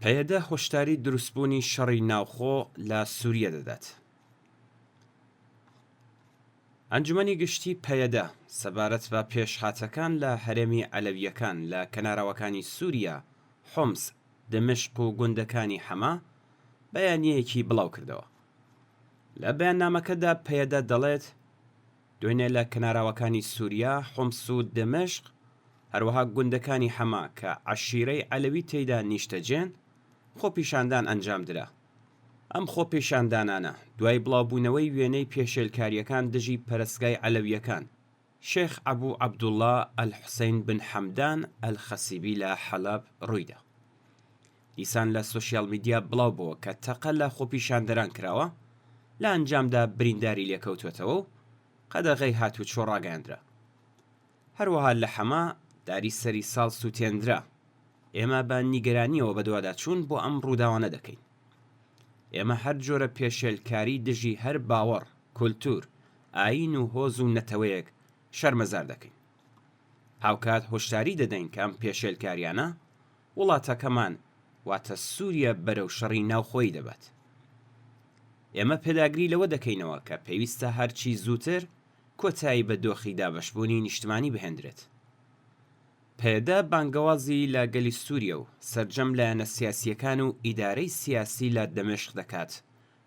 پەیەدە هۆشداری دروستبوونی شەڕی ناوخۆ لە سووریا دەدات. ئەنجومەنی گشتی پەیەدە سەبارەت بە پێشهاتەکان لە هەرێمی عەلەویەکان لە کەناراوەکانی سووریا، حۆمس، دمشق و گوندەکانی حەما بەیانیەیەکی بڵاو کردەوە. لە بەیاننامەکەدا پەیەدە دەڵێت دوێنێ لە کەناراوەکانی سووریا، حۆمس و دمشق هەروەها گوندەکانی حەما کە عەشیرەی عەلەوی تێیدا نیشتەجێن خۆپیشاندان ئەنجامدرا. ئەم خۆپیشاندانانە دوای بڵاوبوونەوەی وێنەی پێشێلکاریەکان دژی پەرستگای عەلەویەکان شێخ عەبوو عەبدوڵڵا ئەلحوسەین بن حەمدان ئەلخەسیبی لە حەلەب ڕوویدا. دیسان لە سۆشیال میدیا بڵاو بووە کە تەقە لە خۆپیشاندەران کراوە، لە ئەنجامدا برینداری لێکەوتوێتەوە و قەدەغەی هاتوچۆ ڕاگەیاندرا. هەروەها لە حەما داری سەری ساڵ سووتێندرا. ئێمە بە نیگەرانیەوە بەدوادا چوون بۆ ئەم ڕووداوانە دەکەین. ئێمە هەر جۆرە پێشێلکاری دژی هەر باوەڕ، کولتور، ئاین و هۆز و نەتەوەیەک شەرمەزار دەکەین. هاوکات هۆشداری دەدەین کە ئەم پێشێلکاریانە وڵاتەکەمان واتە سووریا بەرەو شەڕی ناوخۆیی دەبات. ئێمە پێداگری لەوە دەکەینەوە کە پێویستە هەرچی زووتر کۆتایی بە دۆخی دابەشبوونی نیشتمانی بهێندرێت. پەیەدە بانگەوازی لە گەلی سووریا و سەرجەم لایەنە سیاسیەکان و ئیدارەی سیاسی لە دەمەشق دەکات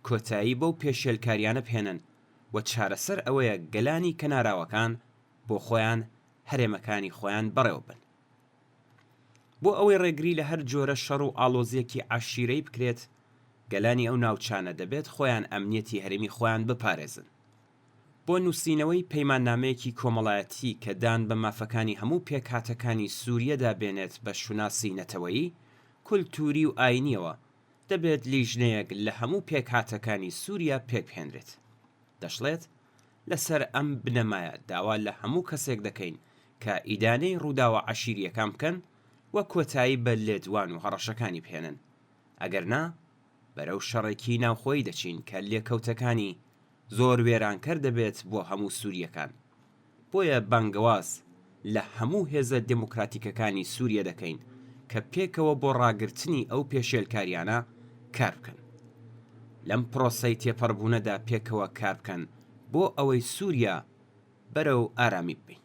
کۆتایی بەو پێشێلکاریانە بهێنن و چارەسەر ئەوەیە گەلانی کەناراوەکان بۆ خۆیان هەرێمەکانی خۆیان بەڕێوە بن. بۆ ئەوەی ڕێگری لە هەر جۆرە شەڕ و ئاڵۆزیەکی عەشیرەی بکرێت، گەلانی ئەو ناوچانە دەبێت خۆیان ئەمنیەتی هەرێمی خۆیان بپارێزن. بۆ نووسینەوەی پەیماننامەیەکی کۆمەڵایەتی کە دان بە مافەکانی هەموو پێکهاتەکانی سووریەدا بێنێت بە شوناسی نەتەوەیی، کولتوری و ئاینیەوە، دەبێت لیژنەیەک لە هەموو پێکهاتەکانی سووریا پێکهێنرێت. دەشڵێت لەسەر ئەم بنەمایە داوا لە هەموو کەسێک دەکەین کە ئیدانەی ڕووداوە عەشیریەکان بکەن وە کۆتایی بە لێدوان و هەڕەشەکانی بهێنن. ئەگەرنا بەرەو شەڕێکی ناوخۆیی دەچین کە لێکەوتەکانی زۆر وێرانکەر دەبێت بۆ هەموو سووریەکان. بۆیە بانگەواز لە هەموو هێزە دموکراتیکەکانی سووریا دەکەین کە پێکەوە بۆ ڕاگررتنی ئەو پێشێلکاریانە کار بکەن. لەم پرۆسەی تێپەڕبوونەدا پێکەوە کار بکەن بۆ ئەوەی سووریا بەرەو ئارامی ببین.